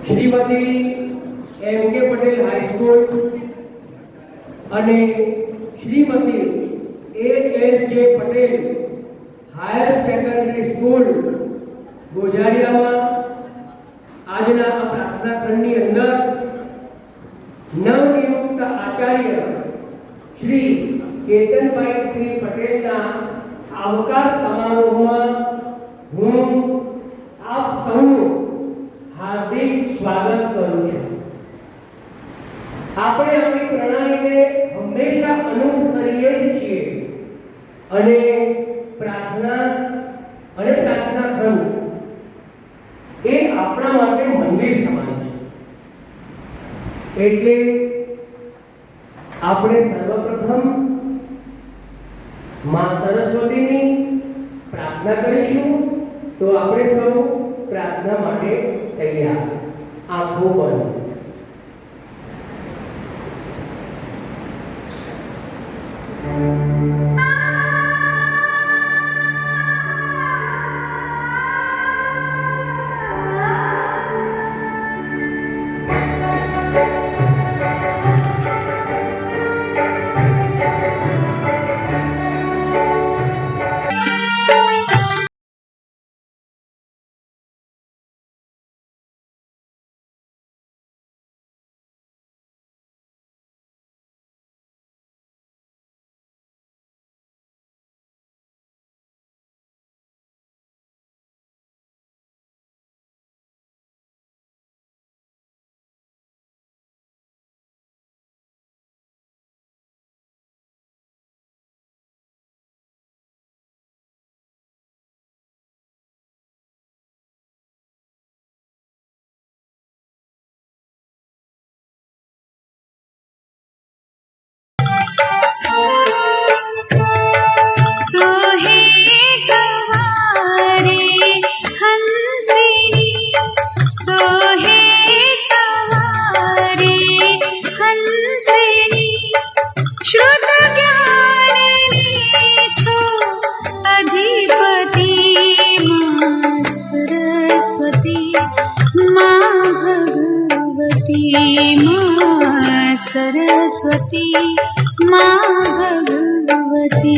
શ્રીમતી એમ કે પટેલ હાઈસ્કૂલ અને Shrimati A N J. Patel higher secondary school ગોઝારિયામાં આજના આ પ્રાર્થના ખંડની અંદર નવનિયુક્ત આચાર્ય શ્રી કેતનભાઈ પટેલના આવકાર સમારોહમાં હું આપ સૌનું હાર્દિક સ્વાગત કરું છું। આપણે આપણી પ્રણાલીને હંમેશા અનુસરીએ જ છીએ અને પ્રાર્થના ખંડ એ આપણા માટે મંદિર સમાન છે। એટલે આપણે સર્વપ્રથમ માં સરસ્વતીની પ્રાર્થના કરીશું। તો આપણે સૌ પ્રાર્થના માટે તૈયાર। આંખો બંધ। सरस्वती माँ भगवती।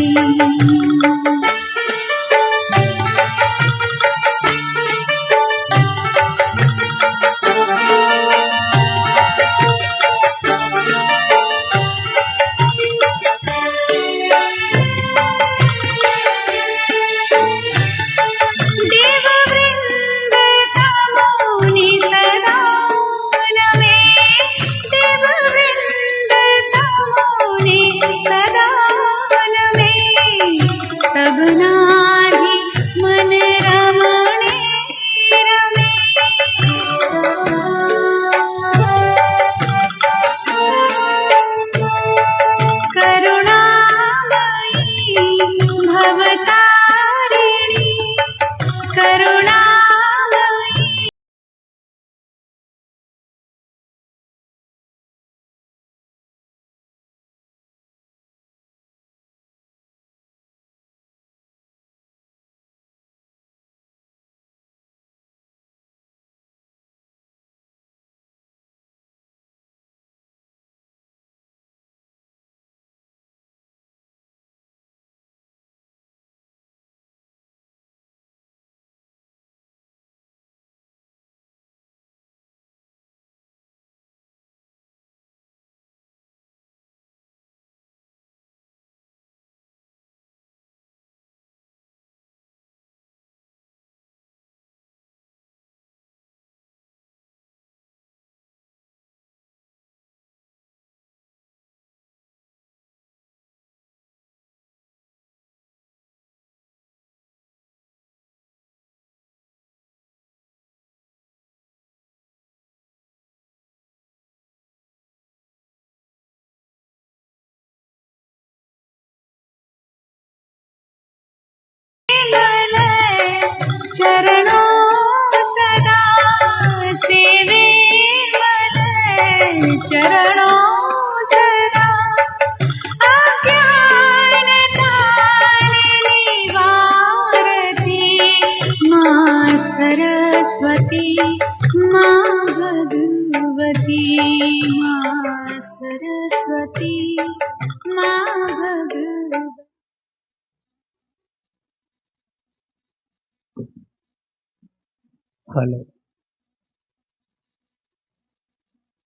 દાખલ.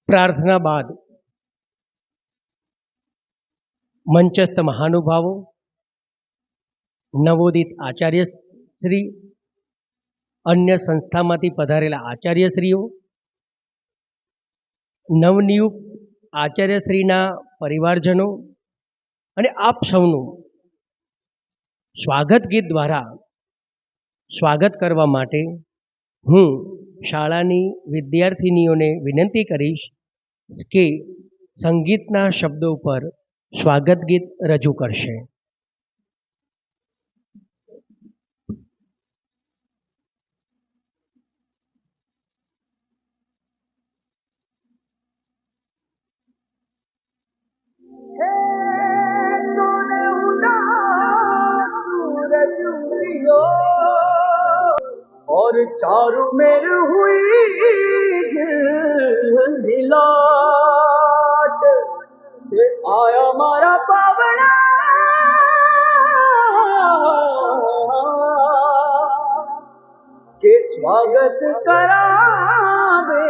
પ્રાર્થના બાદ મંચસ્થ મહાનુભાવો, નવોદિત આચાર્યશ્રી, અન્ય સંસ્થામાંથી પધારેલા આચાર્યશ્રીઓ, નવનિયુક્ત આચાર્યશ્રીના પરિવારજનો અને આપ સૌનું સ્વાગત ગીત દ્વારા સ્વાગત કરવા માટે હું શાળાની વિદ્યાર્થિનીઓને વિનંતી કરીશ કે સંગીતના શબ્દો પર સ્વાગત ગીત રજૂ કરશે. सूरज उदियो और चारों मेर हुई झिलाट के आया मारा पावना के स्वागत करावे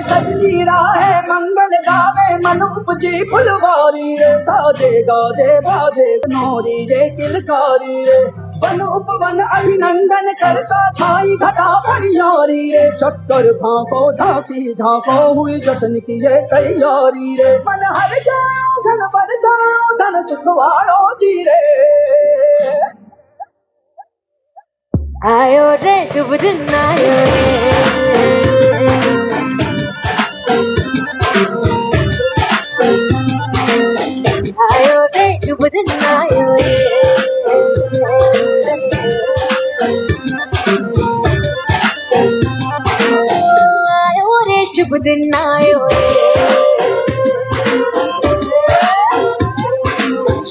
सजली राहे मंगल गावे मन उपजी फुलवारी रे साजे गाजे बाजे नोरी रे किलकारी रे वन उपवन अभिनंदन करता छाई घटा भरियारी रे शक्कर भांको झांकी झांको हुई जश्न की ये तैयारी रे मन हर जाओ धन पर जाओ धन सुख वालो जी रे आयो रे शुभ दिन आयो रे आयो रे शुभ दिन आयो रे आयो रे शुभ दिन आयो रे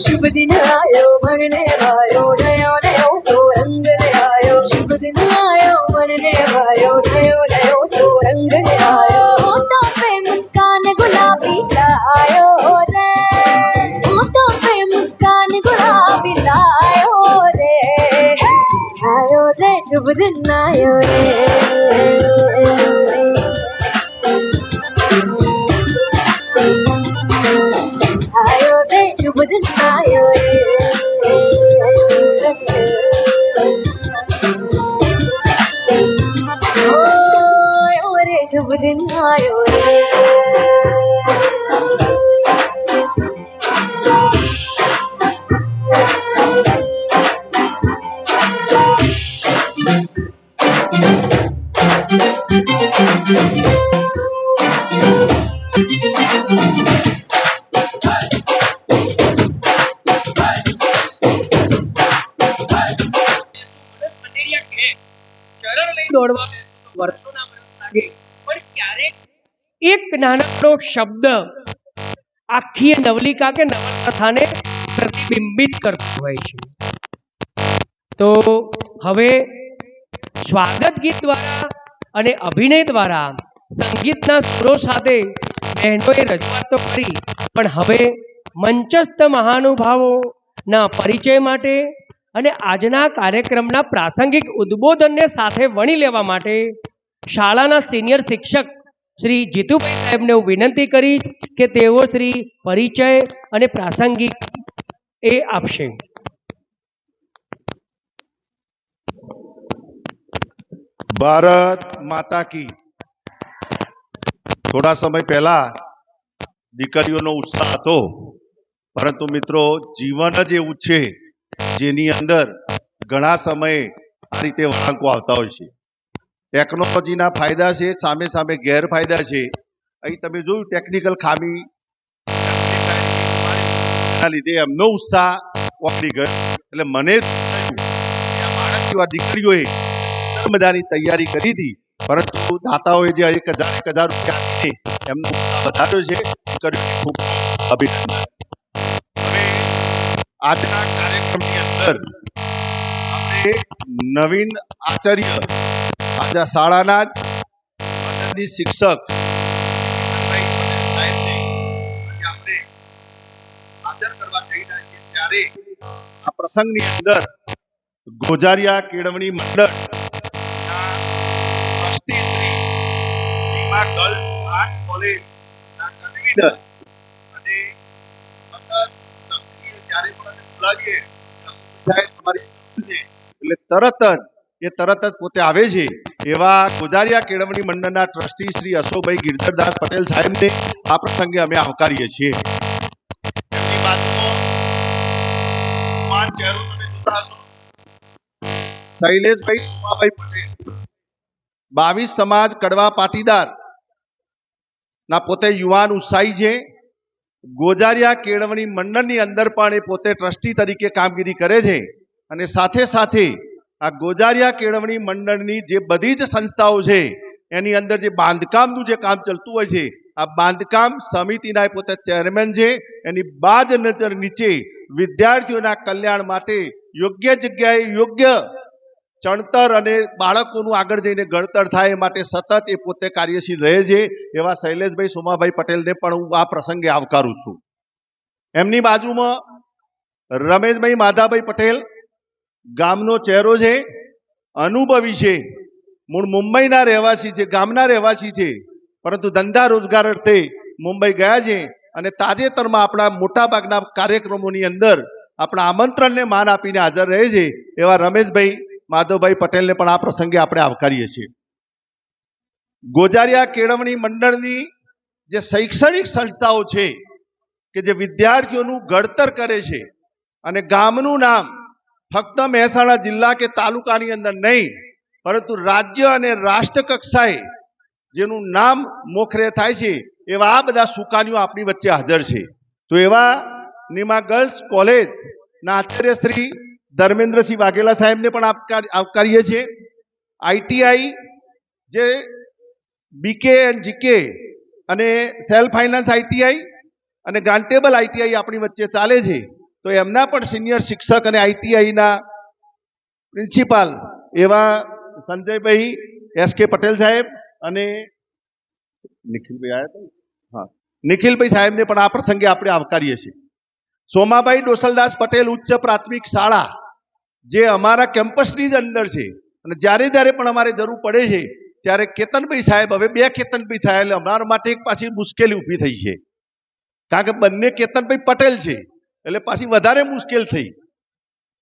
शुभ दिन आयो मरने आयो नयो नयो तो रंग ले आयो शुभ दिन आयो मरने आयो नयो नयो तो रंग ले आयो होठों पे मुस्कान गुलाबी लायो रे होठों पे मुस्कान गुलाबी लायो रे आयो रे शुभ दिन आयो रे आयो रे शुभ दिन आयो रे आयो रे शुभ दिन आयो रे દોડવા વર્ષોના વર્ષ લાગે પણ ક્યારેક એક નાનકડો શબ્દ આખી નવલિકા કે નવલકથાને પ્રતિબિંબિત કરતો હોય છે. તો હવે સ્વાગત ગીત દ્વારા અને અભિનય દ્વારા સંગીતના સુરો સાથે બહેનોએ રજૂઆત તો કરી પણ હવે મંચસ્થ મહાનુભાવોના પરિચય માટે અને આજના કાર્યક્રમના પ્રાસંગિક ઉદ્બોધનને સાથે વણી લેવા માટે શાળાના સિનિયર શિક્ષક શ્રી જીતુભાઈ સાહેબને હું વિનંતી કરીશ કે તેઓ શ્રી પરિચય અને પ્રાસંગિક એ આપશે. ભારત માતા કી. થોડા સમય પહેલા દીકરીઓનો ઉત્સાહ હતો, પરંતુ મિત્રો જીવન જ એવું છે જેની અંદર ઘણા સમયે આ રીતે વળાંકો આવતા હોય છે. ટેકનોલોજીના ફાયદા છે, સામે સામે ગેરફાયદા છે. અહીં તમે જોયું ટેકનિકલ ખામી ના લીધે એમનો ઉત્સાહ ઓગળી ગયો. એટલે મને થયું કે આ બાળક જેવા દીકરીઓએ મજાની તૈયારી કરી હતી, પરંતુ દાતાઓએ જે 1000 રૂપિયા આપીને એમનો ઉત્સાહ વધાર્યો છે, દીકરીઓને ખૂબ અભિનંદન. હવે આજના કાર્યક્રમની અંદર આપણે નવીન આચાર્ય આજે શાળાના જ મદદની શિક્ષક ત્યારે આ પ્રસંગની અંદર ગોજારિયા કેળવણી મંડળ trustee Shri Bhima girls art college ના કન્વીનર અને સતત સક્રિય જ્યારે પણ બોલાવીએ સાહેબ તમારી છે એટલે તરત જ પોતે આવે છે એવા ગોજારિયા કેળવણી મંડળના ટ્રસ્ટી શ્રી અશોકભાઈ ગિરધરદાસ પટેલ સાહેબને આ પ્રસંગે અમે આવકારીએ છીએ. એમની બાજુમાં યુવાન ચહેરો તમે જોતા હશો, શૈલેષભાઈ સુમાભાઈ પટેલ 22 સમાજ કડવા પાટીદાર ના પોતે યુવાન ઉત્સાહી છે. ગોજારિયા કેળવણી મંડળની અંદર પણ એ પોતે ટ્રસ્ટી તરીકે કામગીરી કરે છે અને સાથે સાથે આ ગોજારિયા કેળવણી મંડળની જે બધી જ સંસ્થાઓ છે એની અંદર જે બાંધકામનું જે કામ ચાલતું હોય છે આ બાંધકામ સમિતિના પોતે ચેરમેન છે. એની બાજ નજર નીચે વિદ્યાર્થીઓના કલ્યાણ માટે યોગ્ય જગ્યાએ યોગ્ય ચણતર અને બાળકોનું આગળ જઈને ઘડતર થાય એ માટે સતત એ પોતે કાર્યશીલ રહે છે એવા શૈલેષભાઈ સોમાભાઈ પટેલને પણ હું આ પ્રસંગે આવકારું છું. એમની બાજુમાં રમેશભાઈ માધાભાઈ પટેલ ગામનો ચહેરો છે, અનુભવી છે, મૂળ મુંબઈના રહેવાસી છે, ગામના રહેવાસી છે, પરંતુ ધંધા રોજગાર અર્થે મુંબઈ ગયા છે અને તાજેતરમાં આપણા મોટાભાગના કાર્યક્રમોની અંદર આપણા આમંત્રણને માન આપીને હાજર રહે છે એવા રમેશભાઈ માધવભાઈ પટેલને પણ આ પ્રસંગે આપણે આવકારીએ છીએ. ગોજારિયા કેળવણી મંડળની જે શૈક્ષણિક સંસ્થાઓ છે કે જે વિદ્યાર્થીઓનું ઘડતર કરે છે અને ગામનું નામ ફક્ત મહેસાણા જિલ્લા કે તાલુકાની અંદર નહીં પરંતુ રાજ્ય અને રાષ્ટ્ર કક્ષાએ જેનું નામ મોખરે થાય છે એવા આ બધા સુકાનીઓ આપણી વચ્ચે હાજર છે. તો એવા નિમા ગર્લ્સ કોલેજના આચાર્ય શ્રી ધર્મેન્દ્રસિંહ વાઘેલા સાહેબને પણ આવકારીએ છીએ. આઈટીઆઈ જે બીકે એન્ડ જીકે અને સેલ્ફ ફાઇનાન્સ આઈટીઆઈ અને ગ્રાન્ટેબલ આઈટીઆઈ આપણી વચ્ચે ચાલે છે તો એમના પણ સિનિયર શિક્ષક અને આઈટીઆઈના પ્રિન્સિપાલ એવા સંજયભાઈ એસકે પટેલ સાહેબ અને નિખિલભાઈ આવ્યા હતા, હા, નિખિલભાઈ સાહેબને પણ આ પ્રસંગે આપણે આવકારીએ છીએ. સોમાભાઈ ડોસલદાસ પટેલ ઉચ્ચ પ્રાથમિક શાળા જે અમારા કેમ્પસની જ અંદર છે અને જ્યારે પણ અમારે જરૂર પડે છે ત્યારે કેતનભાઈ સાહેબ, હવે 2 કેતનભાઈ થયા એટલે અમારા માટે એક પાછી મુશ્કેલી ઊભી થઈ છે કારણ કે બંને કેતનભાઈ પટેલ છે એટલે પાછી વધારે મુશ્કેલ થઈ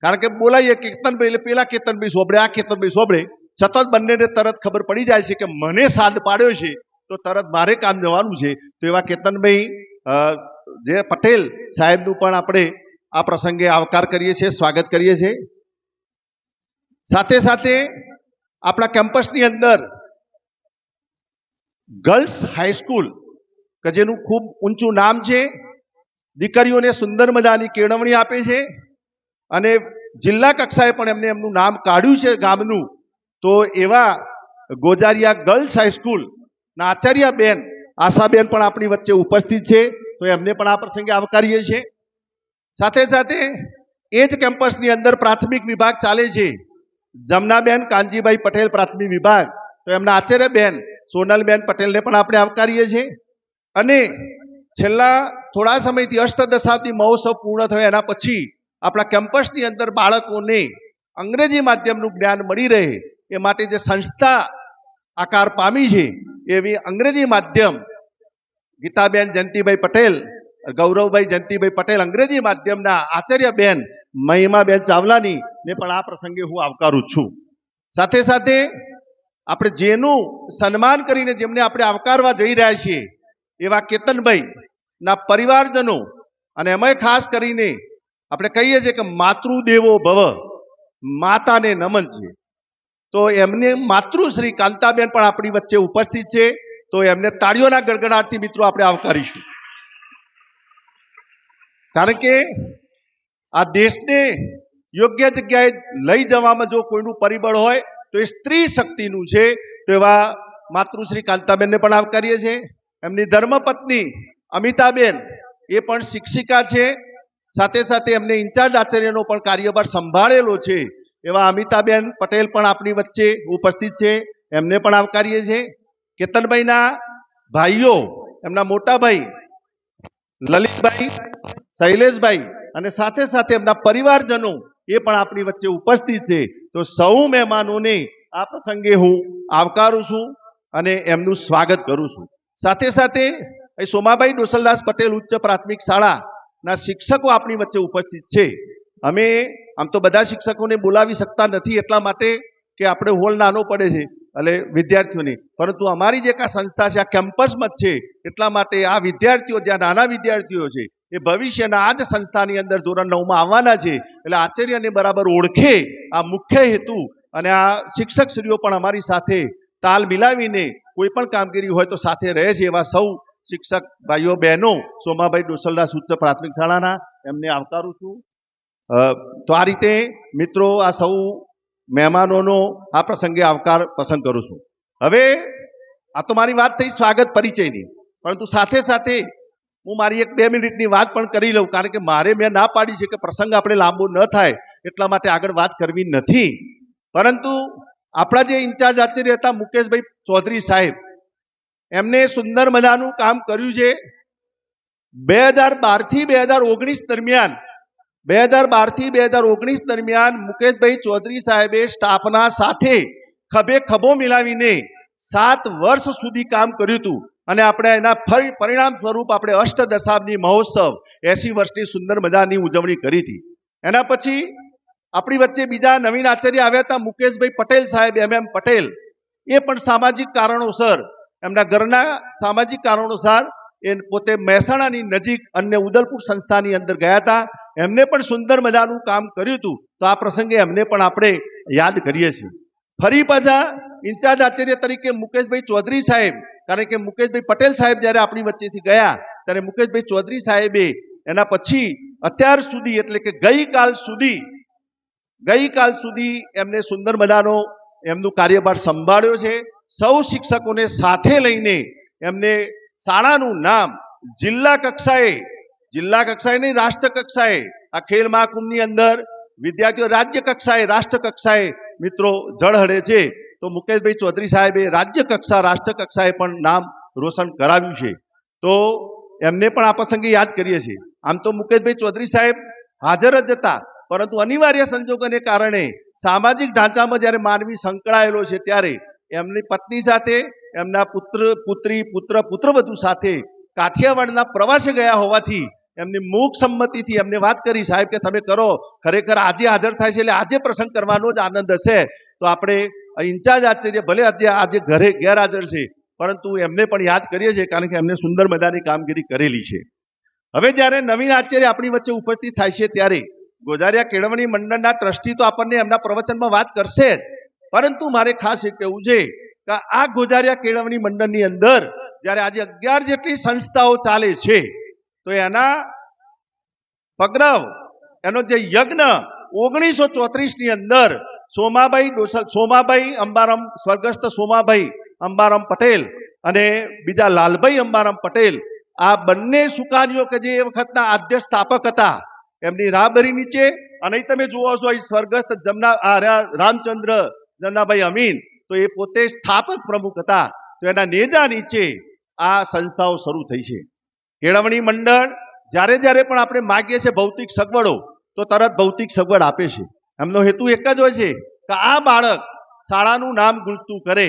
કારણ કે બોલાઈએ કેતનભાઈ એટલે પેલા કેતનભાઈ સોંભળે, આ કેતનભાઈ સોંભળે, સતત બંનેને તરત ખબર પડી જાય છે કે મને સાદ પાડ્યો છે તો તરત મારે કામ જવાનું છે. તો એવા કેતનભાઈ જે પટેલ સાહેબનું પણ આપણે આ પ્રસંગે આવકાર કરીએ છીએ, સ્વાગત કરીએ છીએ. સાથે સાથે આપણા કેમ્પસની અંદર ગર્લ્સ હાઈસ્કૂલ કે જેનું ખૂબ ઊંચું નામ છે, દીકરીઓને સુંદર મજાની કેળવણી આપે છે અને જિલ્લા કક્ષાએ પણ એમને એમનું નામ કાઢ્યું છે ગામનું. તો એવા ગોજારિયા ગર્લ્સ હાઈસ્કૂલના આચાર્ય બેન આશાબેન પણ આપણી વચ્ચે ઉપસ્થિત છે તો એમને પણ આ પ્રસંગે આવકારીએ છીએ. સાથે સાથે એ જ કેમ્પસની અંદર પ્રાથમિક વિભાગ ચાલે છે, જમનાબેન કાનજીભાઈ પટેલ પ્રાથમિક વિભાગ, તો એમના આચાર્ય બેન સોનલબેન પટેલને પણ આપણે આવકારીએ છીએ. અને છેલ્લા થોડા સમયથી અષ્ટદશાબ્દી મહોત્સવ પૂર્ણ થયો એના પછી આપણા કેમ્પસની અંદર બાળકોને અંગ્રેજી માધ્યમનું જ્ઞાન મળી રહે એ માટે જે સંસ્થા આકાર પામી છે એવી અંગ્રેજી માધ્યમ ગીતાબેન જયંતિભાઈ પટેલ, ગૌરવભાઈ જયંતિભાઈ પટેલ અંગ્રેજી માધ્યમના આચાર્ય બેન મહિમાબેન ચાવલાની ને પણ આ પ્રસંગે હું આવકારું છું. સાથે સાથે આપણે જેનું સન્માન કરીને જેમને આપણે આવકારવા જઈ રહ્યા છીએ એવા કેતનભાઈ ના પરિવારજનો અને એમાંય ખાસ કરીને આપણે કહીએ છીએ કે માતૃદેવો ભવ, માતાને નમન છે, તો એમને માતૃશ્રી કાંતાબેન પણ આપણી વચ્ચે ઉપસ્થિત છે તો એમને તાળીઓના ગડગડાટથી મિત્રો આપણે આવકારીશું. કારણ કે આ દેશને યોગ્ય જગ્યાએ લઈ જવામાં જો કોઈનું પરિબળ હોય તો એ સ્ત્રી શક્તિનું છે. તો એવા માતૃશ્રી કાંતાબેનને પણ આવકારીએ છીએ. એમની ધર્મપત્ની અમિતાબેન એ પણ શિક્ષિકા છે, સાથે સાથે એમને ઇન્ચાર્જ આચાર્યનો પણ કાર્યભાર સંભાળેલો છે એવા અમિતાબેન પટેલ પણ આપણી વચ્ચે ઉપસ્થિત છે, એમને પણ આવકારીએ છીએ. કેતનભાઈના ભાઈઓ, એમના મોટા ભાઈ લલિતભાઈ, શૈલેષભાઈ અને સાથે સાથે એમના પરિવારજનો એ પણ આપણી વચ્ચે ઉપસ્થિત છે. તો સૌ મહેમાનોને આ પ્રસંગે હું આવકારું છું અને એમનું સ્વાગત કરું છું. સાથે સાથે અહીં સોમાભાઈ ડોસલદાસ પટેલ ઉચ્ચ પ્રાથમિક શાળાના શિક્ષકો આપણી વચ્ચે ઉપસ્થિત છે. અમે આમ તો બધા શિક્ષકોને બોલાવી શકતા નથી એટલા માટે કે આપણે હોલ નાનો પડે છે એટલે વિદ્યાર્થીઓને, પરંતુ અમારી જે આ સંસ્થા છે આ કેમ્પસમાં જ છે એટલા માટે આ વિદ્યાર્થીઓ જ્યાં નાના વિદ્યાર્થીઓ છે એ ભવિષ્યના આ જ સંસ્થાની અંદર ધોરણ 9માં આવવાના છે એટલે આચાર્યને બરાબર ઓળખે આ મુખ્ય હેતુ અને આ શિક્ષકશ્રીઓ પણ અમારી સાથે તાલ મિલાવીને કોઈ પણ કામગીરી હોય તો સાથે રહે છે એવા સૌ શિક્ષક ભાઈઓ બહેનો સોમાભાઈ ડોસલદાસ ઉચ્ચ પ્રાથમિક શાળાના એમને આવકારું છું. તો આ રીતે મિત્રો આ સૌ મહેમાનોનો આ પ્રસંગે આવકાર પસંદ કરું છું. હવે આ તો મારી વાત થઈ સ્વાગત પરિચયની, પરંતુ સાથે સાથે હું મારી 1-2 મિનિટની વાત પણ કરી લઉં, કારણ કે મેં ના પાડી છે કે પ્રસંગ આપણે લાંબો ન થાય એટલા માટે આગળ વાત કરવી નથી. પરંતુ આપણા જે ઇન્ચાર્જ આચાર્ય હતા મુકેશભાઈ ચૌધરી સાહેબ, એમને સુંદર મજાનું કામ કર્યું છે. 2012 થી 2019 દરમિયાન 2019 દરમિયાન મુકેશભાઈ ચૌધરી સાહેબે સ્ટાફના સાથે ખભે ખભો મિલાવીને 7 વર્ષ સુધી કામ કર્યું હતું અને આપણે એના પરિણામ સ્વરૂપ આપણે અષ્ટદશાબ્દી મહોત્સવ 80 વર્ષની સુંદર મજાની ઉજવણી કરી હતી. એના પછી આપણી વચ્ચે બીજા નવીન આચાર્ય આવ્યા હતા મુકેશભાઈ પટેલ સાહેબ, MM પટેલ. એ પણ સામાજિક કારણોસર એમના ઘરના સામાજિક કારણોસર એ પોતે મહેસાણાની નજીક અન્ય ઉદલપુર સંસ્થાની અંદર ગયા હતા. એમને પણ સુંદર મજાનું કામ કર્યું હતું, તો આ પ્રસંગે એમને પણ આપણે યાદ કરીએ છીએ. ફરી પાછા ઇન્ચાર્જ આચાર્ય તરીકે મુકેશભાઈ ચૌધરી સાહેબ, કારણ કે મુકેશભાઈ પટેલ સાહેબ જ્યારે આપણી વચ્ચેથી ગયા ત્યારે મુકેશભાઈ ચૌધરી સાહેબે એના પછી અત્યાર સુધી એટલે કે ગઈકાલ સુધી એમને સુંદર મજાનો એમનું કાર્યભાર સંભાળ્યો છે. સૌ શિક્ષકોને સાથે લઈને એમને શાળાનું નામ જિલ્લા કક્ષાએ નહીં રાષ્ટ્ર કક્ષાએ આ ખેલ મહાકુંભની અંદર વિદ્યાર્થીઓ રાજ્ય કક્ષાએ રાષ્ટ્ર કક્ષાએ મિત્રો ઝળહળે છે. તો મુકેશભાઈ ચૌધરી સાહેબે રાજ્ય કક્ષા રાષ્ટ્ર કક્ષાએ પણ નામ રોશન કરાવ્યું છે. તો એમને પણ આ પ્રસંગે યાદ કરીએ છીએ. આમ તો મુકેશભાઈ ચૌધરી સાહેબ હાજર જ હતા, પરંતુ અનિવાર્ય સંજોગોને કારણે સામાજિક ઢાંચામાં જ્યારે માનવી સંકળાયેલો છે ત્યારે એમની પત્ની સાથે એમના પુત્રવધુ સાથે કાઠિયાવાડના પ્રવાસે ગયા હોવાથી એમની મૂક સંમતિથી એમને વાત કરી, સાહેબ કે તમે કરો, ખરેખર આજે હાજર થાય છે એટલે આજે પ્રસંગ કરવાનો જ આનંદ હશે. તો આપણે ઇન્ચાર્જ આચાર્ય ભલે આજે ઘરે ગેરહાજર છે પરંતુ એમને પણ યાદ કરીએ છીએ કારણ કે એમને સુંદર મજાની કામગીરી કરેલી છે. હવે જ્યારે નવીન આચાર્ય આપણી વચ્ચે ઉપસ્થિત થાય છે ત્યારે ગોઝારિયા કેળવણી મંડળના ટ્રસ્ટી તો આપણને એમના પ્રવચનમાં વાત કરશે જ, પરંતુ મારે ખાસ એ કહેવું છે કે આ ગોઝારિયા કેળવણી મંડળની અંદર જ્યારે આજે 11 જેટલી સંસ્થાઓ ચાલે છે તો એના પગરવ એનો જે યજ્ઞ 1934 ની અંદર સોમાભાઈ અંબારામ સ્વર્ગસ્થ સોમાભાઈ અંબારામ પટેલ અને બીજા લાલભાઈ અંબારામ પટેલ, આ બંને સુકાનીઓ કે જે એ વખતના આદ્ય સ્થાપક હતા, એમની રાહબરી નીચે અને તમે જુઓ છો સ્વર્ગસ્થ રામચંદ્ર જમનાભાઈ અમીન, તો એ પોતે સ્થાપક પ્રમુખ હતા. તો એના નેજા નીચે આ સંસ્થાઓ શરૂ થઈ છે. કેળવણી મંડળ જ્યારે પણ આપણે માગીએ છીએ ભૌતિક સગવડો તો તરત ભૌતિક સગવડ આપે છે. એમનો હેતુ એક જ હોય છે કે આ બાળક શાળાનું નામ ગુંજતું કરે,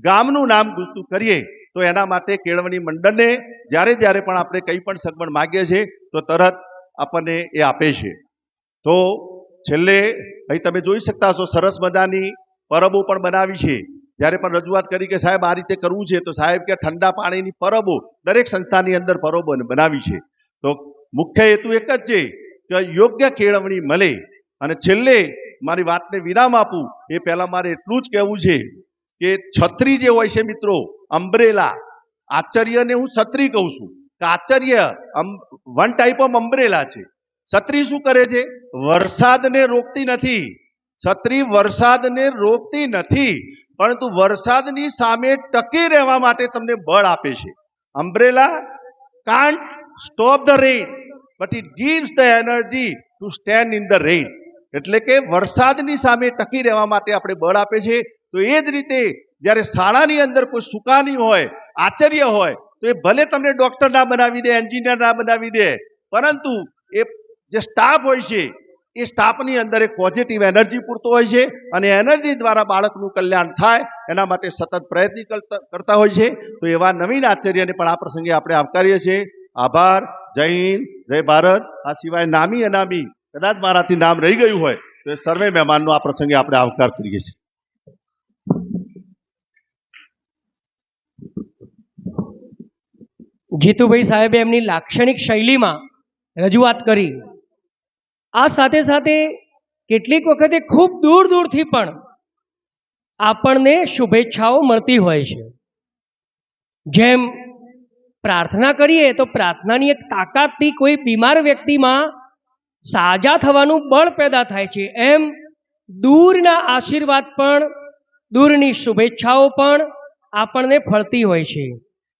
ગામનું નામ ગુંજતું કરીએ. તો એના માટે કેળવણી મંડળને જ્યારે પણ આપણે કંઈ પણ સગવડ માગીએ છીએ તો તરત આપણને એ આપે છે. તો છેલ્લે અહીં તમે જોઈ શકતા હશો સરસ મજાની પરબો પણ બનાવી છે. જ્યારે પણ રજૂઆત કરી કે સાહેબ આ રીતે કરવું છે તો સાહેબ કે ઠંડા પાણીની પરબો દરેક સંસ્થાની અંદર પરબો બનાવી છે. તો મુખ્ય હેતુ એક જ છે કે યોગ્ય કેળવણી મળે. અને છેલ્લે મારી વાતને વિરામ આપું એ પહેલા મારે એટલું જ કહેવું છે કે છત્રી જે હોય છે મિત્રો, અમ્બ્રેલા, આચાર્યને હું છત્રી કહું છું કે Acharya one type of umbrella છે. છત્રી શું કરે છે? વરસાદને રોકતી નથી. છત્રી વરસાદને રોકતી નથી પરંતુ વરસાદની સામે ટકી રહેવા માટે તમને બળ આપે છે. Umbrella can't stop the rain but it gives the energy to stand in the rain. એટલે કે વરસાદની સામે ટકી રહેવા માટે આપણે બળ આપે છે. તો એ જ રીતે જ્યારે શાળાની અંદર કોઈ સુકાની હોય, આચાર્ય હોય, તો એ ભલે તમને ડોક્ટર ના બનાવી દે, એન્જિનિયર ના બનાવી દે, પરંતુ એ જે સ્ટાફ હોય છે એ સ્ટાફની અંદર એક પોઝિટિવ એનર્જી પૂરતો હોય છે અને એનર્જી દ્વારા બાળકનું કલ્યાણ થાય એના માટે સતત પ્રયત્ન કરતા હોય છે. તો એવા નવીન આચાર્યને પણ આ પ્રસંગે આપણે આવકારીએ છીએ. આભાર. જય હિન્દ, જય ભારત. આ સિવાય નામી અનામી કદાચ મારાથી નામ રહી ગયું હોય તો એ સર્વે મહેમાનનો આ પ્રસંગે આપણે આવકાર કરીએ છીએ. જીતુભાઈ સાહેબે એમની લાક્ષણિક શૈલીમાં રજૂઆત કરી. આ સાથે સાથે કેટલીક વખતે ખૂબ દૂર દૂરથી પણ આપણને શુભેચ્છાઓ મળતી હોય છે. જેમ પ્રાર્થના કરીએ તો પ્રાર્થનાની એક તાકાતથી કોઈ બીમાર વ્યક્તિમાં સાજા થવાનું બળ પેદા થાય છે, એમ દૂરના આશીર્વાદ પણ, દૂરની શુભેચ્છાઓ પણ આપણને ફળતી હોય છે.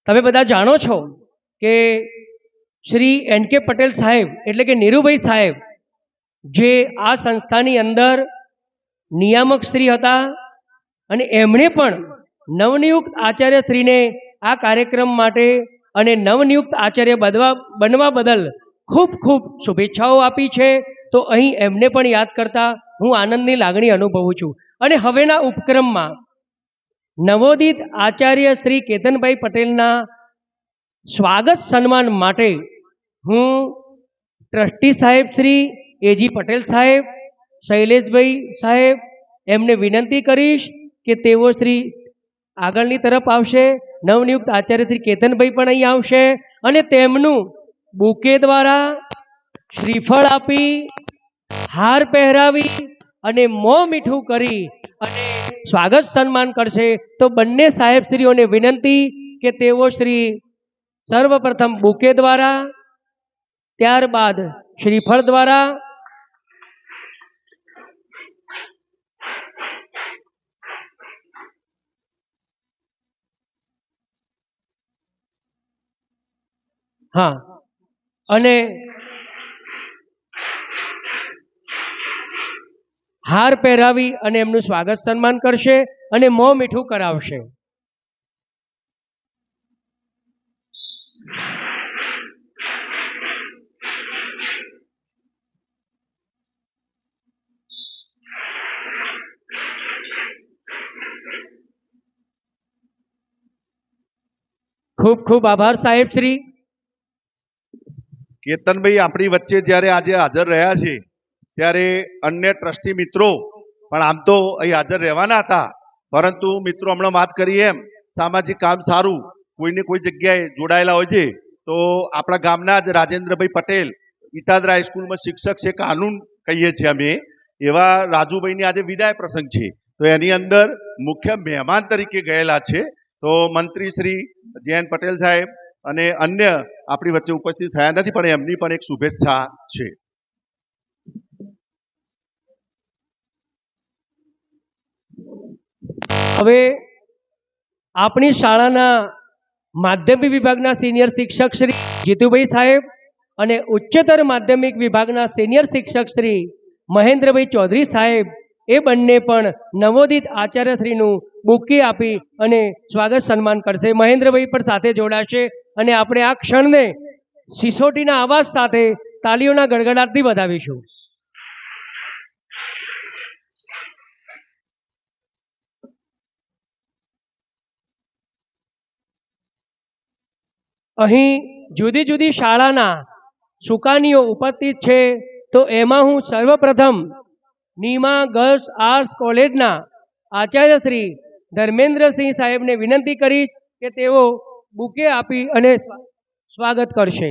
તમે બધા જાણો છો કે શ્રી NK પટેલ સાહેબ એટલે કે નીરુભાઈ સાહેબ જે આ સંસ્થાની અંદર નિયામક શ્રી હતા અને એમણે પણ નવનિયુક્ત આચાર્યશ્રીને આ કાર્યક્રમ માટે અને નવનિયુક્ત આચાર્ય બનવા બદલ ખૂબ ખૂબ શુભેચ્છાઓ આપી છે. તો અહીં એમને પણ યાદ કરતા હું આનંદની લાગણી અનુભવું છું. અને હવેના ઉપક્રમમાં નવોદિત આચાર્ય શ્રી કેતનભાઈ પટેલના સ્વાગત સન્માન માટે હું ટ્રસ્ટી સાહેબ શ્રી એજી પટેલ સાહેબ, શૈલેષભાઈ સાહેબ એમને વિનંતી કરીશ કે તેઓ શ્રી આગળની તરફ આવશે. નવનિયુક્ત આચાર્ય શ્રી કેતનભાઈ પણ અહીં આવશે અને તેમનું બુકે દ્વારા શ્રીફળ આપી, હાર પહેરાવી અને મોં મીઠું કરી અને સ્વાગત સન્માન કરશે. તો બંને સાહેબશ્રીઓને વિનંતી કે તેઓ શ્રી સર્વપ્રથમ બુકે દ્વારા, ત્યારબાદ શ્રીફળ દ્વારા અને હાર પહેરાવી અને એમનું સ્વાગત સન્માન કરશે અને મોં મીઠું કરાવશે. ખૂબ ખૂબ આભાર સાહેબ શ્રી. કેતનભાઈ આપણી વચ્ચે જ્યારે આજે હાજર રહ્યા છે ત્યારે અન્ય ટ્રસ્ટી મિત્રો પણ આમ તો અહીં હાજર રહેવાના હતા, પરંતુ મિત્રો હમણાં વાત કરી એમ સામાજિક કામ સારું કોઈને કોઈ જગ્યાએ જોડાયેલા હોય છે. તો આપણા ગામના જ રાજેન્દ્રભાઈ પટેલ ઇટાદરા હાઈસ્કૂલમાં શિક્ષક છે, કાનૂન કહીએ છીએ અમે, એવા રાજુભાઈની આજે વિદાય પ્રસંગ છે. તો એની અંદર મુખ્ય મહેમાન તરીકે ગયેલા છે. તો મંત્રી શ્રી જયંત પટેલ સાહેબ અને અન્ય આપણી વચ્ચે ઉપસ્થિત થયા નથી, પણ એમની પણ એક શુભેચ્છા છે. હવે આપણી શાળાના માધ્યમિક વિભાગના સિનિયર શિક્ષક શ્રી જીતુભાઈ સાહેબ અને ઉચ્ચતર માધ્યમિક વિભાગના સિનિયર શિક્ષક શ્રી મહેન્દ્રભાઈ ચૌધરી સાહેબ એ બંને પણ નવોદિત આચાર્યશ્રીનું બુકે આપી અને સ્વાગત સન્માન કરશે. મહેન્દ્રભાઈ પણ સાથે જોડાશે અને આપણે આ ક્ષણને સિસોટીના અવાજ સાથે તાલીઓના ગડગડાટથી વધાવીશું. અહીં જુદી જુદી શાળાના સુકાનીઓ ઉપસ્થિત છે. તો એમાં હું સર્વપ્રથમ નીમા ગર્લ્સ આર્ટ્સ કોલેજના આચાર્ય શ્રી ધર્મેન્દ્રસિંહ સાહેબને વિનંતી કરીશ કે તેઓ બુકે આપી અને સ્વાગત કરશે.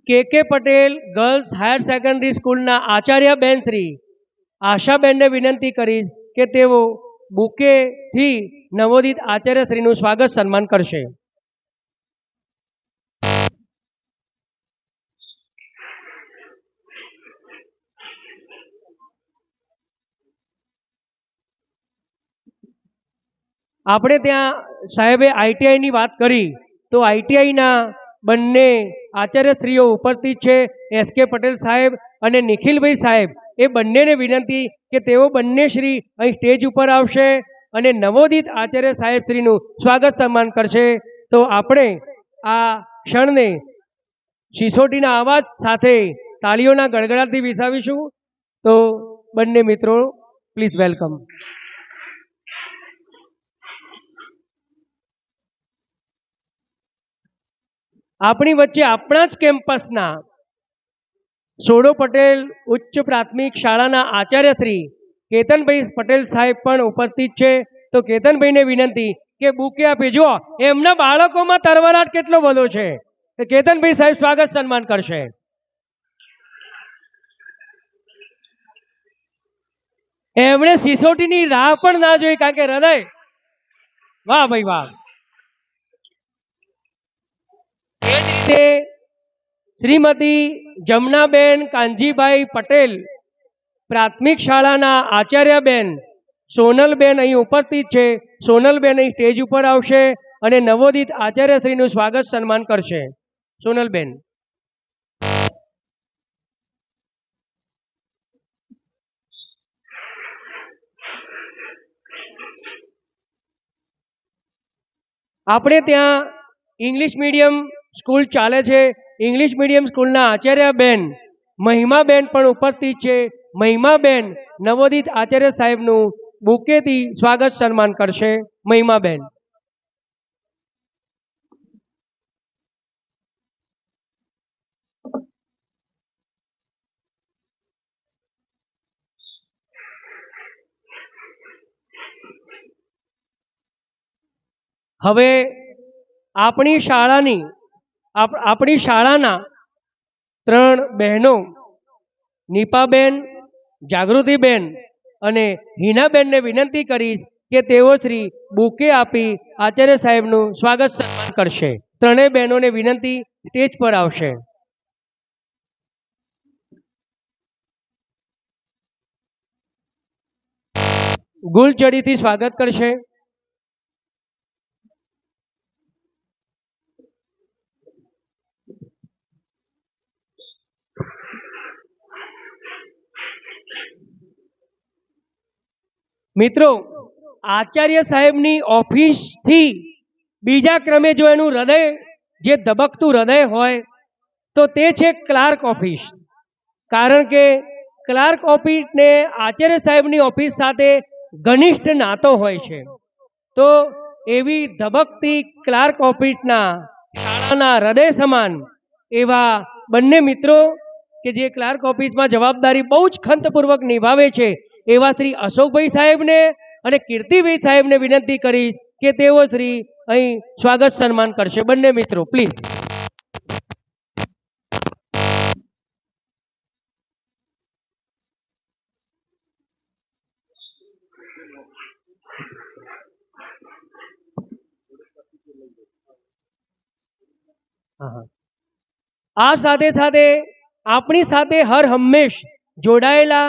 KK Patel girls higher secondary સ્કૂલના આચાર્ય બેન શ્રી આશાબેનને વિનંતી કરીશ કે તેઓ બુકેથી નવોદિત આચાર્યશ્રીનું સ્વાગત સન્માન કરશે. આપણે ત્યાં સાહેબે ITIની વાત કરી, તો ITIના બંને આચાર્યશ્રીઓ ઉપસ્થિત છે. SK પટેલ સાહેબ અને નિખિલભાઈ સાહેબ એ બંનેને વિનંતી કે તેઓ બંને શ્રી અહીં સ્ટેજ ઉપર આવશે અને નવોદિત આચાર્ય સાહેબ શ્રીનું સ્વાગત સન્માન કરશે. તો આપણે આ ક્ષણને સિસોટીના અવાજ સાથે તાળીઓના ગડગડાટથી વિસાવીશું. તો બંને મિત્રો પ્લીઝ વેલકમ. આપણી વચ્ચે આપણા જ કેમ્પસના સોડો પટેલ ઉચ્ચ પ્રાથમિક શાળાના આચાર્ય શ્રી કેતનભાઈ પટેલ સાહેબ પણ ઉપસ્થિત છે. તો કેતનભાઈને વિનંતી કે બુકે આપે. જો એમના બાળકોમાં તરવરાટ કેટલો બધો છે. તો કેતનભાઈ સાહેબ સ્વાગત સન્માન કરશે. એમણે સિસોટીની રાહ પણ ના જોઈ, કારણ કે હૃદય, વાહ ભાઈ વાહ. એ જ રીતે શ્રીમતી જમનાબેન કાનજીભાઈ પટેલ પ્રાથમિક શાળાના આચાર્યબેન સોનલબેન અહીં ઉપસ્થિત છે. સોનલબેન અહીં સ્ટેજ ઉપર આવશે અને નવોદિત આચાર્યશ્રીનું સ્વાગત સન્માન કરશે. સોનલબેન. આપણે ત્યાં ઇંગ્લિશ મીડિયમ સ્કૂલ ચાલે છે. ઇંગ્લિશ મીડિયમ સ્કૂલના આચાર્યબેન મહિમાબેન પણ ઉપસ્થિત છે. મહિમાબેન નવોદિત આચાર્ય સાહેબનું બુકેથી સ્વાગત સન્માન કરશે. મહિમાબેન. હવે આપણી શાળાના 3 બહેનો નીપાબેન, જાગૃતિબેન અને હિનાબેનને વિનંતી કરીશ કે તેઓ શ્રી બુકે આપી આચાર્ય સાહેબનું સ્વાગત સન્માન કરશે. ત્રણેય બહેનોને વિનંતી સ્ટેજ પર આવશે. ગુલચડીથી સ્વાગત કરશે. મિત્રો, આચાર્ય સાહેબની ઓફિસથી બીજા ક્રમે જો એનું હૃદય, જે ધબકતું હૃદય હોય તો તે છે ક્લાર્ક ઓફિસ. કારણ કે ક્લાર્ક ઓફિસને આચાર્ય સાહેબની ઓફિસ સાથે ઘનિષ્ઠ નાતો હોય છે. તો એવી ધબકતી ક્લાર્ક ઓફિસના શાળાના હૃદય સમાન એવા બંને મિત્રો કે જે ક્લાર્ક ઓફિસમાં જવાબદારી બહુ જ ખંતપૂર્વક નિભાવે છે, એવા શ્રી અશોકભાઈ સાહેબને અને કીર્તિભાઈ સાહેબને વિનંતી કરી કે તેઓ શ્રી અહીં સ્વાગત સન્માન કરશે. બંને મિત્રો પ્લીઝ. આ સાથે સાથે આપણી સાથે હર હંમેશ જોડાયેલા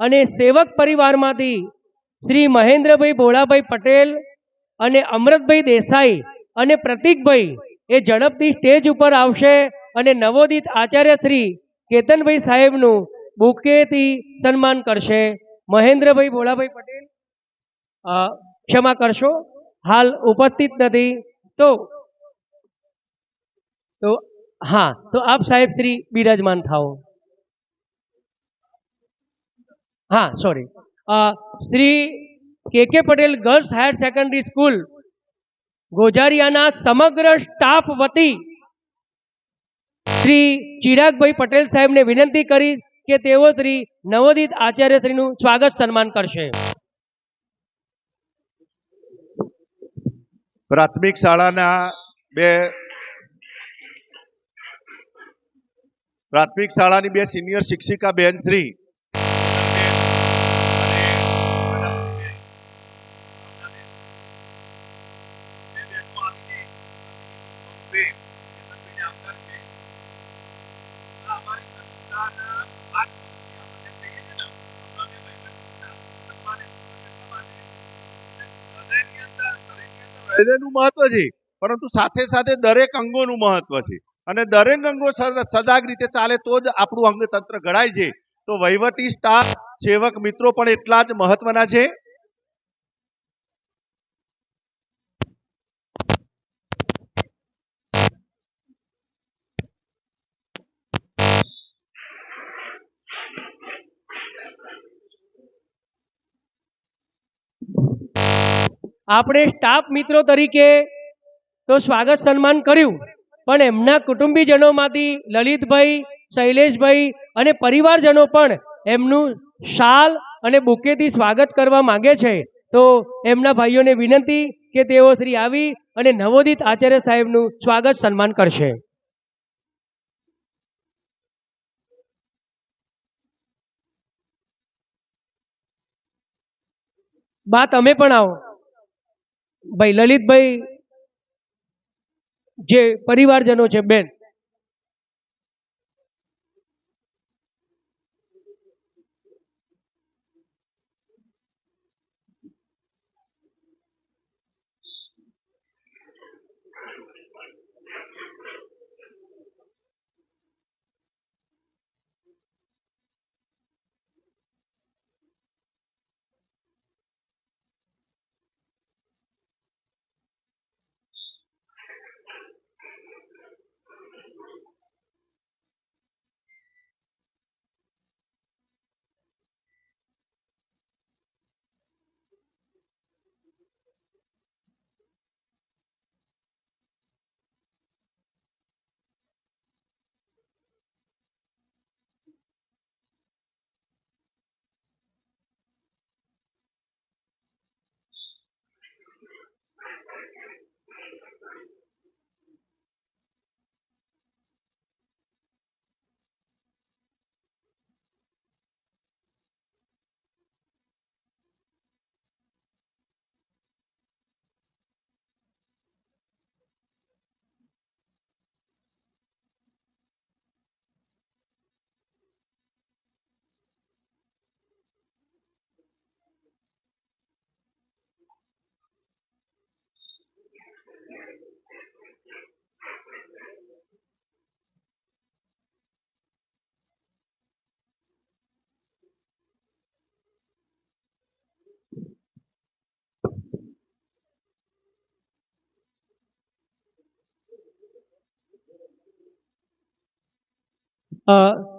અને સેવક પરિવારમાંથી શ્રી મહેન્દ્રભાઈ ભોળાભાઈ પટેલ અને અમૃતભાઈ દેસાઈ અને પ્રતિકભાઈ એ ઝડપથી સ્ટેજ ઉપર આવશે અને નવોદિત આચાર્ય શ્રી કેતનભાઈ સાહેબનું બુકેથી સન્માન કરશે. મહેન્દ્રભાઈ ભોળાભાઈ પટેલ ક્ષમા કરશો, હાલ ઉપસ્થિત નથી. તો હા, તો આપ સાહેબ શ્રી બિરાજમાન થાઓ. હા, sorry. Shri K Patel girls higher secondary school ગોજારિયાના સમગ્ર સ્ટાફ વતી શ્રી ચિરાગભાઈ પટેલ સાહેબને વિનંતી કરી કે તેઓ શ્રી નવોદિત આચાર્યશ્રીનું સ્વાગત સન્માન કરશે. પ્રાથમિક શાળાના પ્રાથમિક શાળાની 2 સિનિયર શિક્ષિકા બેન શ્રી હૃદયનું મહત્વ છે, પરંતુ સાથે સાથે દરેક અંગોનું મહત્વ છે અને દરેક અંગો સજાગ રીતે ચાલે તો જ આપણું અંગતંત્ર ઘડાય છે. તો વહીવટી સ્ટાફ સેવક મિત્રો પણ એટલા જ મહત્વના છે. આપણે સ્ટાફ મિત્રો તરીકે તો સ્વાગત સન્માન કર્યું, પણ એમના કુટુંબીજનોમાંથી લલિતભાઈ, શૈલેષભાઈ અને પરિવારજનો પણ એમનું શાલ અને બુકેથી સ્વાગત કરવા માંગે છે. તો એમના ભાઈઓને વિનંતી કે તેઓ શ્રી આવી અને નવોદિત આચાર્ય સાહેબનું સ્વાગત સન્માન કરશે. બા તમે પણ આવો. ભાઈ લલિતભાઈ જે પરિવારજનો છે બેન.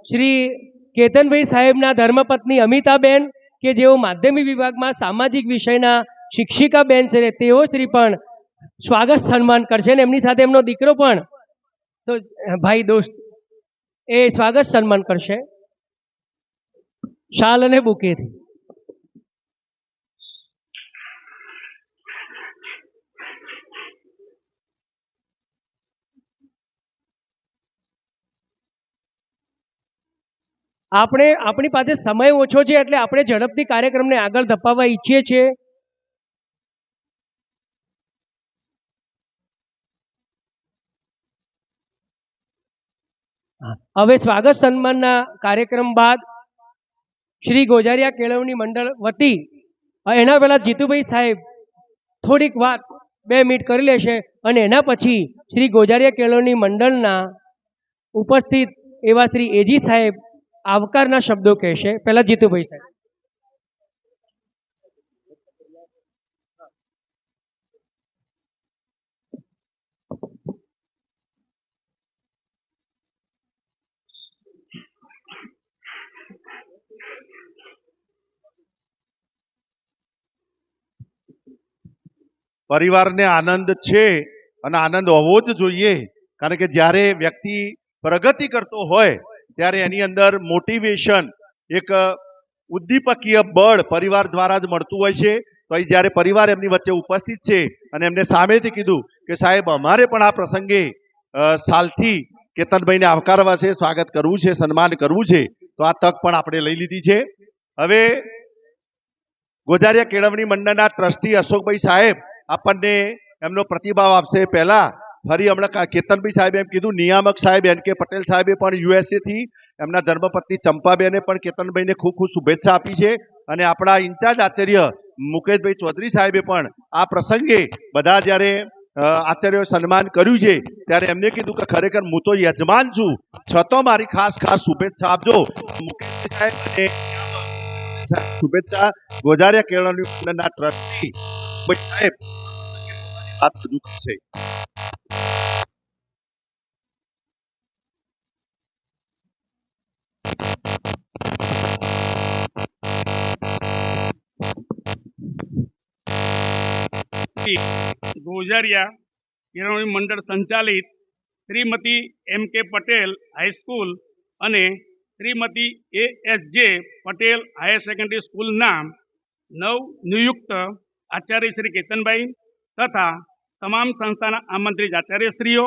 શ્રી કેતનભાઈ સાહેબના ધર્મપત્ની અમિતાબેન કે જેઓ માધ્યમિક વિભાગમાં સામાજિક વિષયના શિક્ષિકા બેન છે, તેઓ શ્રી પણ સ્વાગત સન્માન કરશે અને એમની સાથે એમનો દીકરો પણ, તો ભાઈ દોસ્ત એ સ્વાગત સન્માન કરશે શાલ અને બુકેથી. આપણી પાસે સમય ઓછો છે એટલે આપણે ઝડપથી કાર્યક્રમને આગળ ધપાવવા ઈચ્છીએ છીએ. હવે સ્વાગત સન્માનના કાર્યક્રમ બાદ શ્રી ગોજારિયા કેળવણી મંડળ વતી એના પહેલા જીતુભાઈ સાહેબ થોડીક વાત 2 મિનિટ કરી લેશે અને એના પછી શ્રી ગોજારિયા કેળવણી મંડળના ઉપસ્થિત એવા શ્રી એજી સાહેબ આવકારના શબ્દો કહેશે. પહેલા જીતુભાઈ સાહેબ. પરિવારને આનંદ છે અને આનંદ હોવો જ જોઈએ, કારણ કે જ્યારે વ્યક્તિ પ્રગતિ કરતો હોય ત્યારે એની અંદર મોટિવેશન, એક ઉદ્દીપકીય બળ પરિવાર દ્વારા જ મળતું હોય છે. તો અહીં જ્યારે પરિવાર એમની વચ્ચે ઉપસ્થિત છે અને એમને સામેથી કીધું કે સાહેબ અમારે પણ આ પ્રસંગે સાલથી કેતનભાઈને આવકારવા છે, સ્વાગત કરવું છે, સન્માન કરવું છે, તો આ તક પણ આપણે લઈ લીધી છે. હવે ગોજારિયા કેળવણી મંડળના ટ્રસ્ટી અશોકભાઈ સાહેબ આપણને એમનો પ્રતિભાવ આપશે. પહેલા ફરી હમણાં કેતનભાઈ સાહેબે એમ કીધું, નિયામક સાહેબ એન કે પટેલ સાહેબે પણ યુએસએ થી એમના ધર્મપત્ની ચંપાબેને પણ કેતનભાઈને ખૂબ ખૂબ શુભેચ્છા આપી છે અને આપણા ઇન્ચાર્જ આચાર્ય મુકેશભાઈ ચૌધરી સાહેબે પણ આ પ્રસંગે બધા જ્યારે આચાર્યોએ સન્માન કર્યું છે ત્યારે એમને કીધું કે ખરેખર હું તો યજમાન છું, છતાં મારી ખાસ શુભેચ્છા આપજો. મુકેશભાઈ સાહેબ અને શુભેચ્છા ગોઝારિયા કેળવણી મંડળના ટ્રસ્ટી સાહેબ વાત રજૂ કરશે. ગોઝારિયા કેળવણી મંડળ સંચાલિત શ્રીમતી એમ કે પટેલ હાઈસ્કૂલ અને Shrimati ASJ Patel higher secondary સ્કૂલના નવનિયુક્ત આચાર્ય શ્રી કેતનભાઈ તથા તમામ સંસ્થાના આમંત્રિત આચાર્યશ્રીઓ,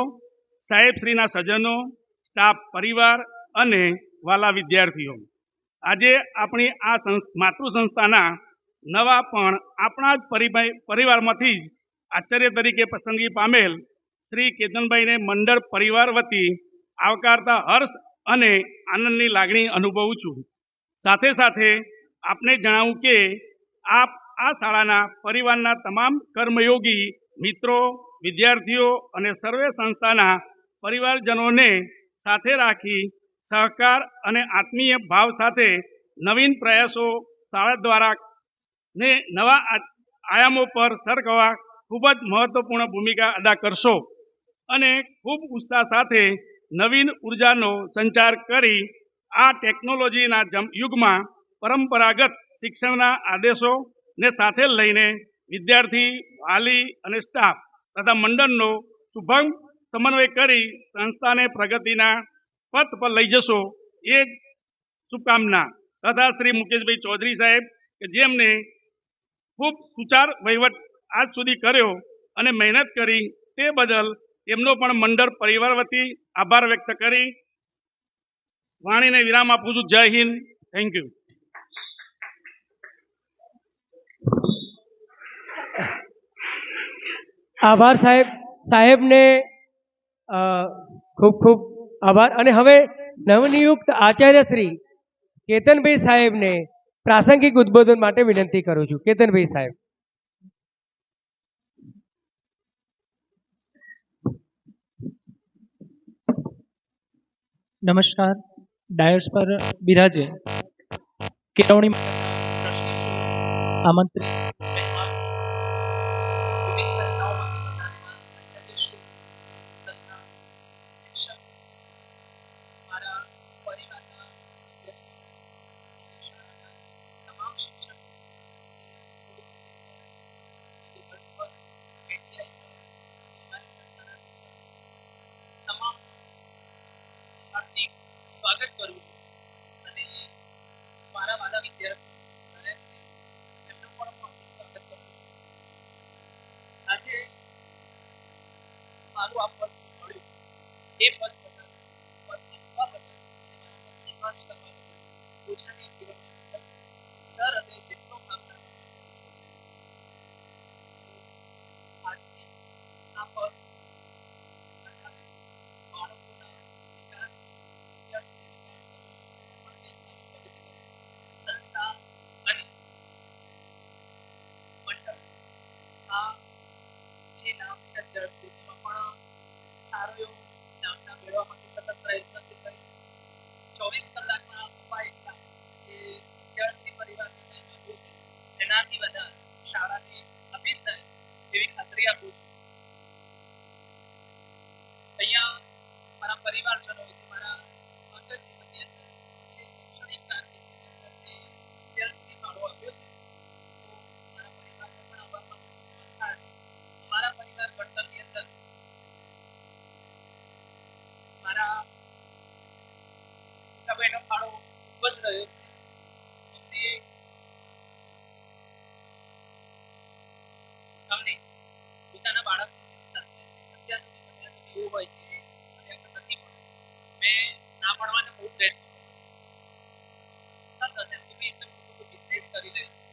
સાહેબશ્રીના સજ્જનો, સ્ટાફ પરિવાર અને વાલા વિદ્યાર્થીઓ, આજે આપણી આ માતૃ સંસ્થાના નવા પણ આપણા જ પરિવારમાંથી જ આચાર્ય તરીકે પસંદગી પામેલ શ્રી કેતનભાઈને મંડળ પરિવાર વતી આવકારતા હર્ષ અને આનંદની લાગણી અનુભવું છું. સાથે સાથે આપને જણાવું કે આપ આ શાળાના પરિવારના તમામ કર્મયોગી મિત્રો, વિદ્યાર્થીઓ અને સર્વે સંસ્થાના પરિવારજનોને સાથે રાખી સહકાર અને આત્મીય ભાવ સાથે નવીન પ્રયાસો શાળા દ્વારા ને નવા આયામો પર સર કરવા ખૂબ જ મહત્વપૂર્ણ ભૂમિકા અદા કરશો અને ખૂબ ઉત્સાહ સાથે નવીન ઉર્જાનો સંચાર કરી આ ટેકનોલોજીના યુગમાં પરંપરાગત શિક્ષણના આદેશોને સાથે લઈને વિદ્યાર્થી, વાલી અને સ્ટાફ તથા મંડળનો શુભમ સમન્વય કરી સંસ્થાને પ્રગતિના પથ પર લઈ જશો એ જ શુભકામના. તથા શ્રી મુકેશભાઈ ચૌધરી સાહેબ કે જેમને ખૂબ સુચાર વહીવટ આજ સુધી કર્યો અને મહેનત કરી તે બદલ એમનો પણ મંડળ પરિવાર વતી આભાર વ્યક્ત કરી વાણીને વિરામ આપું છું. જય હિન્દ. Thank you. આભાર સાહેબ. સાહેબને ખૂબ ખૂબ આભાર. અને હવે નવનિયુક્ત આચાર્ય શ્રી કેતનભાઈ સાહેબને પ્રાસંગિક ઉદ્બોધન માટે વિનંતી કરું છું. કેતનભાઈ સાહેબ. નમસ્કાર. ડાયસ પર બિરાજે કેળવણી આમંત્રિત મહેમાન, વિવિધ સંસ્થાઓમાંથી પધારેલા આચાર્યશ્રી તથા શિક્ષક, મારા પરિવારના સભ્ય, શાળાના તમામ શિક્ષકો, તમામ હાર્દિક સ્વાગત કરું છું અને મારા વાલા વિદ્યાર્થીઓ એમનું પણ હાર્દિક સ્વાગત કરું છું. આજે મારું આ પદ મળ્યું એ પદ બદલ વિશ્વાસ કરવા બદલ ગુજરાતી કેળવણી સર અને જેટલો આભાર આજથી આ પદ બાળકોના વિકાસ, સંસ્થા અને મંડળ આ જે નામ છે અત્યારથી પણ સારો એવો નામના મેળવવા માટે સતત પ્રયત્નશીલ કરી 24 કલાકના અપાયેલા જે વિદ્યાર્થી પરિવારને એનાથી વધારે શાળાને અભિત થાય એવી ખાતરી આપું છું. અહીંયા મારા પરિવારજનો મારા અંગત જીવનની અંદર જે શૈક્ષણિક કારકિર્દીની અંદર જે અત્યાર સુધી ફાળો આપ્યો છે તો મારા પરિવારને પણ આભાર માનું છું. ખાસ મારા પરિવાર ઘડતરની અંદર મારા મોટાભાઈનો ફાળો ખૂબ જ રહ્યો છે. તમને પોતાના બાળકની ચિંતા છે અત્યાર સુધી કદાચ એવું હોય કે મને આગળ નથી ભણવું, મેં ના ભણવાને બહુ પ્રયત્ન કર્યો, સતત એમ કે ભાઈ એકદમ બિઝનેસ કરી રહ્યો છે,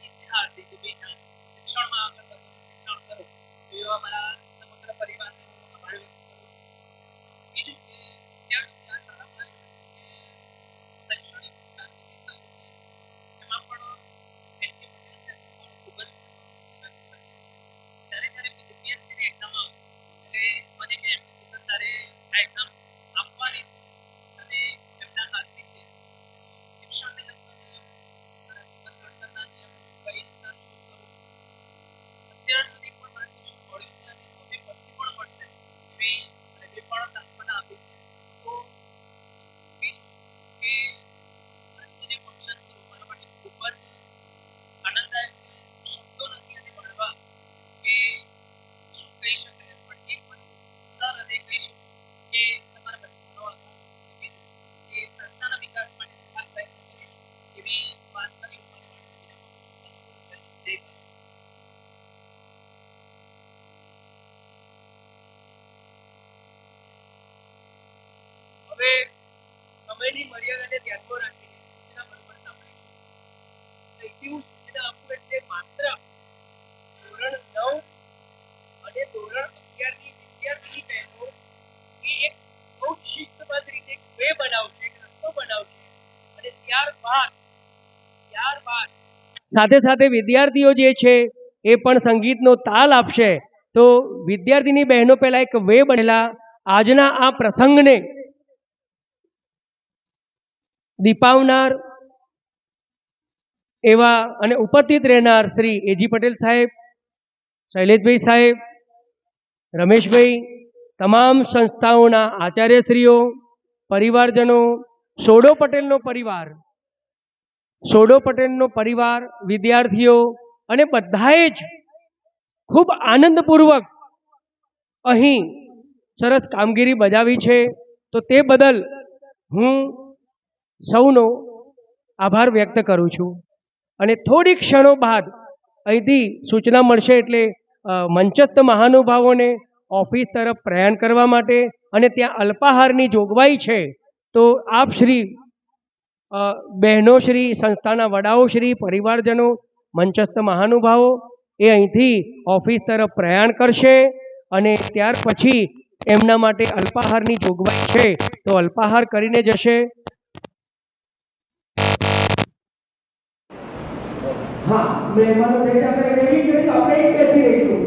ઈચ્છા હતી કે ભાઈ ના શિક્ષણમાં આગળ વધુ શિક્ષણ કરો એવા મારા સમગ્ર પરિવારને હું આભાર વ્યક્ત કરું. બીજું કે અત્યાર સુધી આ શાળામાં શૈક્ષણિક કારકિર્દી ચાલુ છે એમાં પણ એમ કે પટેલ સાહેબનો ફાળો ખૂબ જ જ્યારે જ્યારે બી જીપીએસસી સમયની મર્યાદાને ધ્યાનમાં રાખીને સૂચના બરોબર સાંભળી અહીંથી હું સૂચના આપું એટલે માત્ર ધોરણ 9 અને ધોરણ 11 ની વિદ્યાર્થી બહેનો એ એક બહુ શિસ્તબદ્ધ રીતે એક વે બનાવશે, એક રસ્તો બનાવશે અને ત્યારબાદ સાથે સાથે વિદ્યાર્થીઓ જે છે એ પણ સંગીતનો તાલ આપશે. તો વિદ્યાર્થીની બહેનો પહેલા એક વે બનેલા આજના આ પ્રસંગને દીપાવનાર એવા અને ઉપસ્થિત રહેનાર શ્રી એજી પટેલ સાહેબ, શૈલેષભાઈ સાહેબ, રમેશભાઈ, તમામ સંસ્થાઓના આચાર્યશ્રીઓ, પરિવારજનો, સોડો પટેલનો પરિવાર, વિદ્યાર્થીઓ અને બધાએ જ ખૂબ આનંદપૂર્વક અહીં સરસ કામગીરી બજાવી છે. તો તે બદલ હું સૌનો આભાર વ્યક્ત કરું છું. અને થોડી ક્ષણો બાદ અહીંથી સૂચના મળશે એટલે મંચસ્થ મહાનુભાવોને ઓફિસ તરફ પ્રયાણ કરવા માટે અને ત્યાં અલ્પાહારની જોગવાઈ છે. તો આપ શ્રી બહેનો શ્રી, સંસ્થાના વડાઓ શ્રી, પરિવારજનો, મંચસ્થ મહાનુભાવો એ અહીંથી ઓફિસ તરફ પ્રયાણ કરશે અને ત્યાર પછી એમના માટે અલ્પાહારની જોગવાઈ છે તો અલ્પાહાર કરીને જશે. હા, મહેમાનો જઈને આપણે રેડી કરીશું, આપણે એક બેસી રહીશું.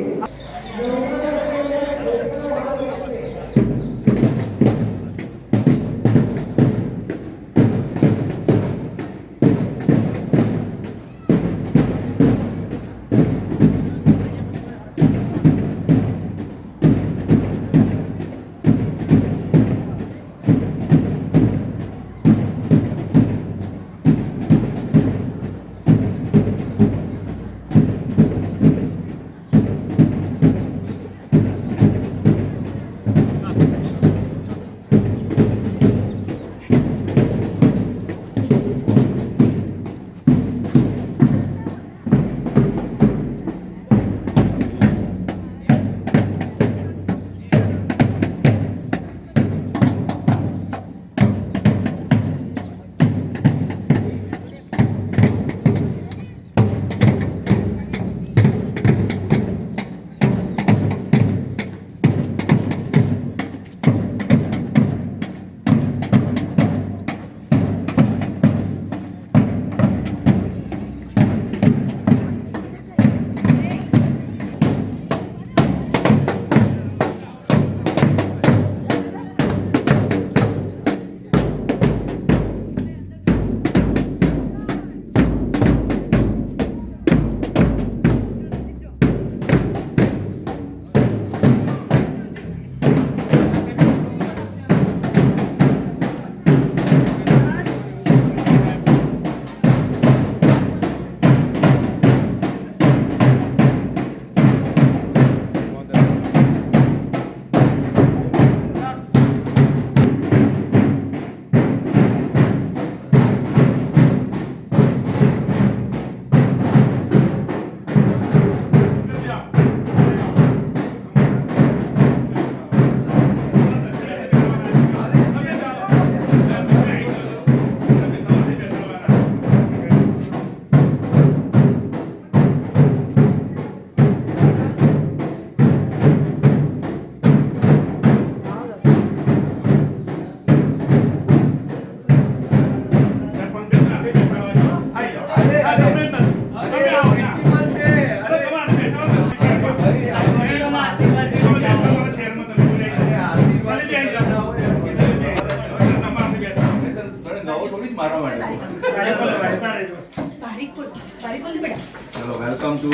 ચલો વેલકમ ટુ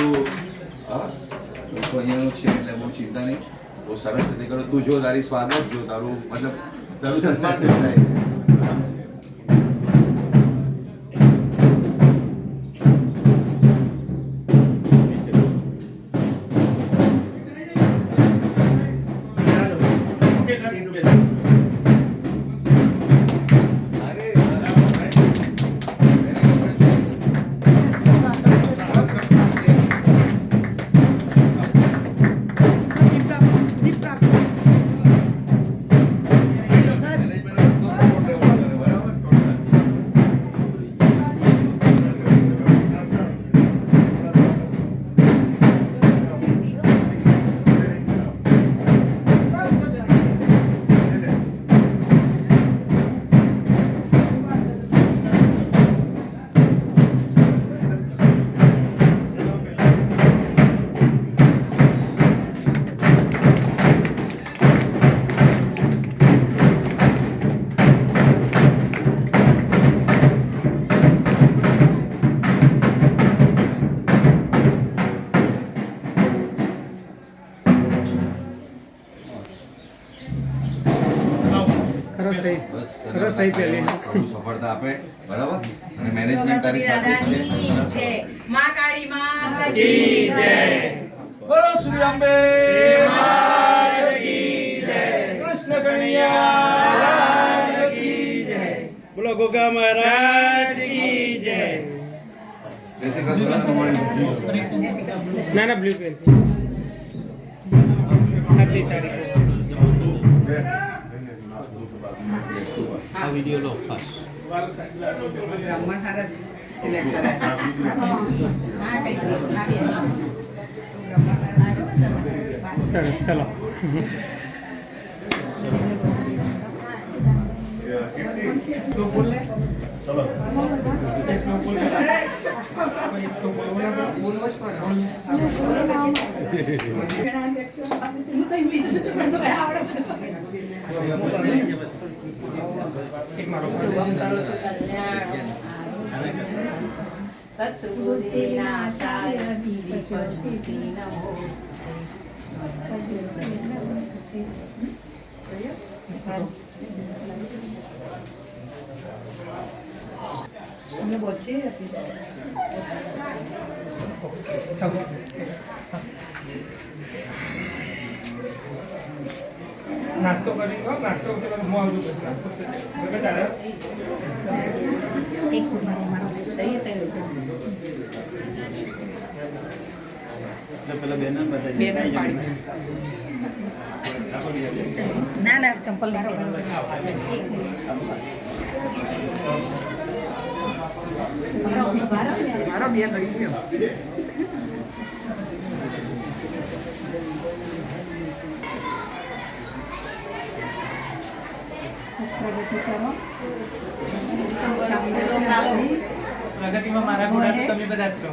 લોકો અહીંયાનું છે એટલે બહુ ચિંતા નહીં, બહુ સરસ રીતે કરો. તું જો તારી સ્વાગત જો તારું મતલબ તારું સન્માન થાય. બસ તને વધારે પ્રભુ સફળતા આપે, બરાબર? અને મેનેજમેન્ટ તારી સાથે જ છે. માં કાળી માતા બોલો શ્રી અંબે માત કી જય, કૃષ્ણ કનૈયા લાલ કી જય, બોલો ગોગા મહારાજ કી જય. જય શ્રી કૃષ્ણ. ના બ્લુ પેન આજની તારીખ આ વિડીયો લો ખાસ. સરસ, ચલો. શત્રુવિનાશાય વિપશ્ચિતિ નમોસ્તે. નાસ્તો કરી લો, નાસ્તો હું આવજો પછી નાસ્તો ના ચંપલ મારો બે કરી ગયો. પ્રગતિમાં મારા ઘોડા તો તમે બધા જ છો.